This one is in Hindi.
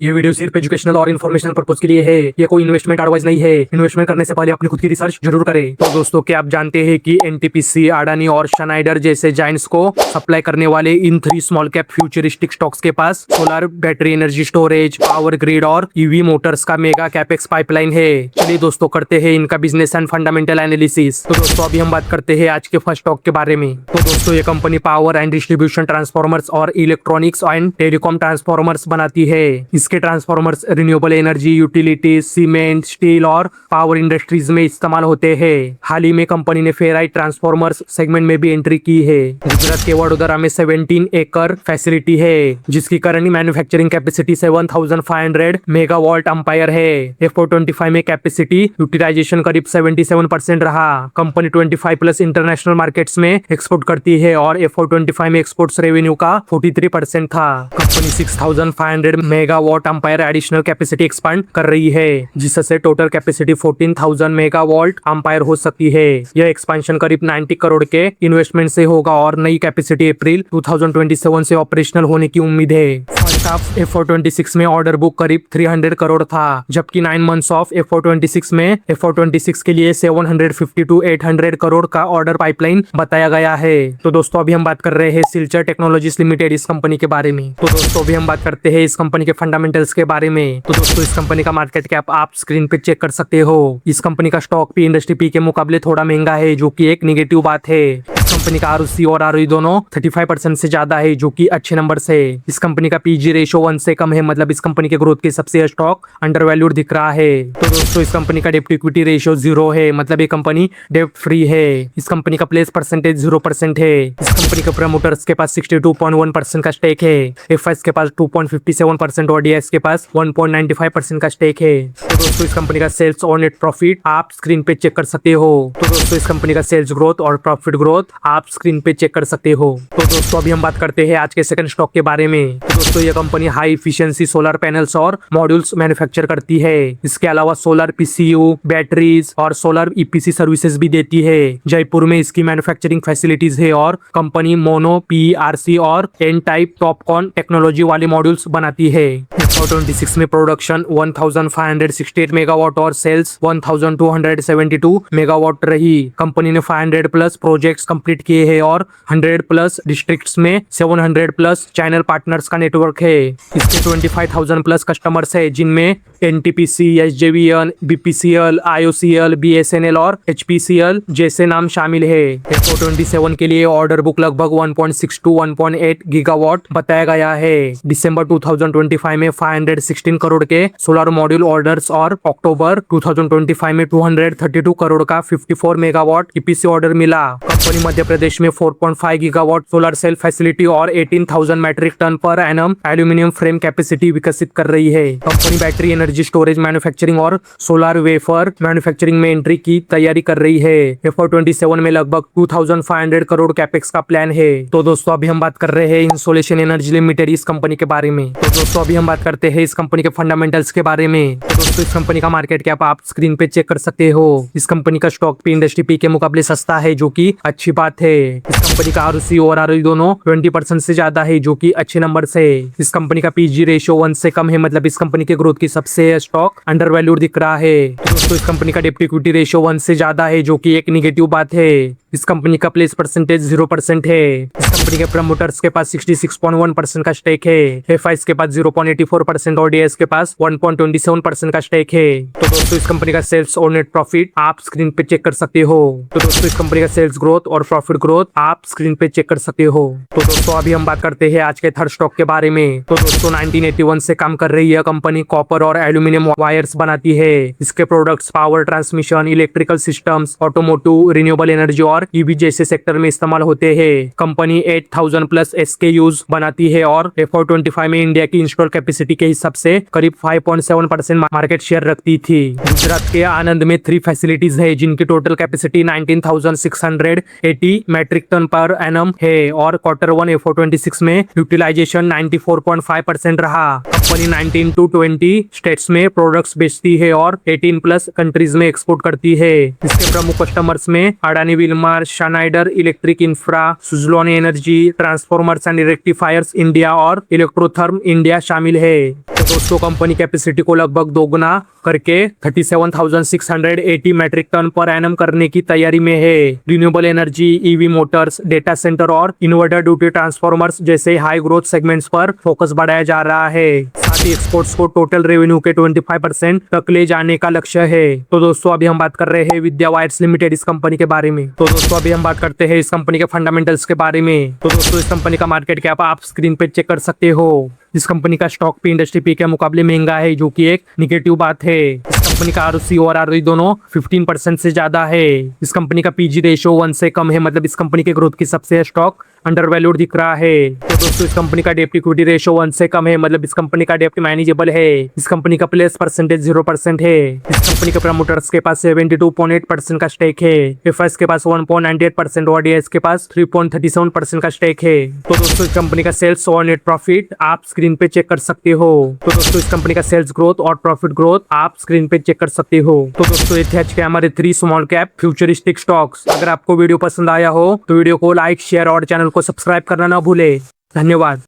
ये वीडियो सिर्फ एजुकेशनल और इन्फॉर्मेशनल पर्पज के लिए है। ये कोई इन्वेस्टमेंट एडवाइस नहीं है। इन्वेस्टमेंट करने से पहले अपनी खुद की रिसर्च जरूर करें। तो दोस्तों, क्या आप जानते हैं कि एनटीपीसी, अडानी और शनाइडर जैसे जायंट्स को सप्लाई करने वाले इन 3 स्मॉल कैप फ्यूचरिस्टिक स्टॉक्स के पास solar, battery energy storage, power grid और ईवी मोटर्स का मेगा कैपेक्स पाइपलाइन है। चलिए दोस्तों, करते हैं इनका बिजनेस एंड फंडामेंटल एनालिसिस। तो दोस्तों, अभी हम बात करते हैं आज के फर्स्ट स्टॉक के बारे में। तो दोस्तों, ये company power and distribution transformers और इलेक्ट्रॉनिक्स एंड टेलीकॉम ट्रांसफॉर्मर्स बनाती है। इसके transformers renewable energy, utilities, cement, steel और पावर इंडस्ट्रीज में इस्तेमाल होते हैं। हाल ही में कंपनी ने फेराइट ट्रांसफॉर्मर्स सेगमेंट में भी एंट्री की है। गुजरात के वडोदरा में 17 एकड़ फैसिलिटी है, जिसकी current manufacturing capacity 7500 megawatt umpire है। F425 में कैपेसिटी यूटिलाइजेशन करीब 77% रहा। कंपनी 25+ इंटरनेशनल मार्केट्स में एक्सपोर्ट करती है और F425 में एक्सपोर्ट्स रेवेन्यू का 43% था। Company 6500 megawatt umpire additional capacity expand कर रही है, जिससे टोटल कैपेसिटी 14000 मेगावाट अंपायर हो सकती है। यह एक्सपेंशन करीब 90 करोड़ के इन्वेस्टमेंट से होगा और नई कैपेसिटी अप्रैल 2027 से ऑपरेशनल होने की उम्मीद है। फर्स्ट हाफ F426 में ऑर्डर बुक करीब 300 करोड़ था, जबकि 9 मंथ्स ऑफ F426 में F426 के लिए 750 to 800 करोड़ का ऑर्डर पाइपलाइन बताया गया है। तो दोस्तों, अभी हम बात कर रहे हैं सिल्चर टेक्नोलॉजीज लिमिटेड इस कंपनी के बारे में। तो दोस्तों, अभी हम बात करते हैं इस कंपनी के फंडामेंटल्स के बारे में। तो दोस्तों, इस कंपनी का मार्केट कैप आप स्क्रीन पे चेक कर सकते हो। इस कंपनी का स्टॉक भी इंडस्ट्री पी के मुकाबले थोड़ा महंगा है, जो कि एक नेगेटिव बात है। इस कंपनी का ROC और ROE दोनों 35% से ज्यादा है, जो कि अच्छे नंबर्स है। इस कंपनी का PG रेशो 1 से कम है, मतलब इस कंपनी के ग्रोथ के सबसे स्टॉक अंडर वैल्यूड दिख रहा है। तो दोस्तों, इस कंपनी का डेप्ट इक्विटी रेशो 0 है, मतलब ये कंपनी डेप्ट फ्री है। इस कंपनी का प्लेस परसेंटेज 0% है। इस कंपनी के प्रमोटर्स के पास 62.1% का स्टेक है। FIs के पास 2.57% और DIs के पास 1.95% का स्टेक है। तो दोस्तों, इस कंपनी का सेल्स और नेट प्रॉफिट आप स्क्रीन पे चेक कर सकते हो। तो दोस्तों, इस कंपनी का सेल्स ग्रोथ और प्रॉफिट ग्रोथ आप स्क्रीन पे चेक कर सकते हो। तो दोस्तों, अभी हम बात करते हैं आज के सेकंड स्टॉक के बारे में। तो दोस्तों, ये company high efficiency solar panels और मॉड्यूल्स मैन्युफैक्चर करती है। इसके अलावा सोलर PCU, बैटरीज और सोलर EPC सर्विसेज भी देती है। जयपुर में इसकी मैन्युफैक्चरिंग फैसिलिटीज है और कंपनी मोनो, PRC और N टाइप टॉपकॉन टेक्नोलॉजी वाले मॉड्यूल्स बनाती है। F426 में प्रोडक्शन 1568 मेगावाट और सेल्स 1272 मेगावाट रही। कंपनी ने 500+ प्रोजेक्ट्स कंप्लीट किए हैं और 100+ डिस्ट्रिक्ट्स में 700+ चैनल पार्टनर्स का नेटवर्क है। इसके 25,000+ कस्टमर्स है, जिनमें NTPC, SJVN, BPCL, IOCL, BSNL और HPCL जैसे नाम शामिल है। F427 के लिए ऑर्डर बुक लगभग 1.6 to 1.8 गीगावाट बताया गया है। दिसंबर 2025 में 516 करोड़ के सोलर मॉड्यूल ऑर्डर्स और अक्टूबर 2025 में 232 करोड़ का 54 मेगावाट EPC ऑर्डर मिला। कंपनी मध्य प्रदेश में 4.5 गीगावाट सोलर सेल फैसिलिटी और 18,000 metric tonne per annum aluminium frame capacity विकसित कर रही है। Company battery energy storage manufacturing और सोलर वेफर मैन्युफैक्चरिंग में एंट्री की तैयारी कर रही है। F427 में लगभग 2500 करोड़ कैपेक्स का प्लान है। तो दोस्तों, अभी हम बात कर रहे हैं इंसोलेशन एनर्जी लिमिटेड इस कंपनी के बारे में। तो दोस्तों, अभी हम बात करते हैं इस कंपनी के फंडामेंटल्स के बारे में। तो दोस्तों, इस कंपनी का मार्केट कैप आप स्क्रीन पे चेक कर सकते हो। इस कंपनी का स्टॉक भी इंडस्ट्री पी के मुकाबले सस्ता है, जो कि अच्छी बात है। इस कंपनी का ROC और ROE दोनों 20% से ज्यादा है, जो कि अच्छे नंबर है। इस कंपनी का PG रेशो 1 से कम है, मतलब इस कंपनी के ग्रोथ की सबसे स्टॉक अंडर वैल्यूड दिख रहा है। तो दोस्तों, इस कंपनी का डेप्ट इक्विटी रेशो 1 से ज्यादा है, जो कि एक नेगेटिव बात है। इस कंपनी का प्लेस परसेंटेज 0% है। इस कंपनी के प्रमोटर्स के पास 66.1% का स्टेक है। FIs के पास 0.84% और DIs के पास 1.27% का स्टेक है। तो दोस्तों, इस कंपनी का सेल्स और नेट प्रॉफिट आप स्क्रीन पे चेक कर सकते हो। तो दोस्तों, इस कंपनी का सेल्स ग्रोथ और प्रॉफिट ग्रोथ आप स्क्रीन पे चेक कर सकते हो। तो दोस्तों, अभी हम बात करते हैं आज के थर्ड स्टॉक के बारे में। तो दोस्तों, 1981 से काम कर रही है कंपनी कॉपर और एल्यूमिनियम वायर्स बनाती है। इसके products power transmission, electrical systems, automotive, renewable energy और EV जैसे सेक्टर में इस्तेमाल होते हैं। कंपनी 8000+ SKUs बनाती है और F425 में इंडिया की इंस्टॉल कैपेसिटी के हिसाब से करीब 5.7% मार्केट शेयर रखती थी। गुजरात के आनंद में 3 फैसिलिटीज है, जिनकी total capacity 19,680 metric tonne per annum है और Q1 F426 में यूटिलाइजेशन 94.5% रहा। कंपनी 19 to 20 स्टेट्स में प्रोडक्ट्स बेचती है और 18+ कंट्रीज में एक्सपोर्ट करती है। इसके प्रमुख कस्टमर्स में Adani Wilmar, Schneider Electric Infra, Suzlon energy, transformers and rectifiers India और इलेक्ट्रोथर्म इंडिया शामिल है। दोस्तों कंपनी कैपेसिटी को लगभग दोगुना करके 37,680 मैट्रिक टन पर एनम करने की तैयारी में है। Renewable energy, EV Motors, data centre और इन्वर्टर ड्यूटी ट्रांसफॉर्मर्स जैसे हाई ग्रोथ सेगमेंट्स पर फोकस बढ़ाया जा रहा है। साथ ही एक्सपोर्ट्स को टोटल रेवेन्यू के 25% तक ले जाने का लक्ष्य है। तो दोस्तों अभी हम बात कर रहे हैं विद्या वायर्स लिमिटेड इस कंपनी के बारे में। तो दोस्तों अभी हम बात करते हैं इस कंपनी के फंडामेंटल्स के बारे में। तो दोस्तों इस कंपनी का मार्केट कैप आप स्क्रीन पे चेक कर सकते हो। इस कंपनी का स्टॉक भी इंडस्ट्री पी के मुकाबले महंगा है, जो कि एक निगेटिव बात है। इस कंपनी का आरओसी और आरओई दोनों 15% से ज्यादा है। इस कंपनी का पीजी रेशियो 1 से कम है, मतलब इस कंपनी के ग्रोथ की सबसे स्टॉक अंडर वैल्यूड दिख रहा है। तो दोस्तों इस कंपनी का डेप्ट इक्विटी रेशियो 1 से कम है, मतलब इस कंपनी का डेप्ट मैनेजेबल है। इस कंपनी का प्लेस परसेंटेज 0% है। इस कंपनी के प्रमोटर्स के पास 72.8% का स्टेक है। एफएस के पास 1.98% और डीएस के पास 3.37% का स्टेक है। तो दोस्तों इस कंपनी का सेल्स और नेट प्रॉफिट आप स्क्रीन पे चेक कर सकते हो। तो दोस्तों इस कंपनी का सेल्स ग्रोथ और प्रॉफिट ग्रोथ आप स्क्रीन पे चेक कर सकते हो। तो दोस्तों ये थे आज के हमारे 3 स्मॉल कैप फ्यूचरिस्टिक स्टॉक्स। अगर आपको वीडियो पसंद आया हो तो वीडियो को लाइक, शेयर और चैनल को सब्सक्राइब करना ना भूले। धन्यवाद।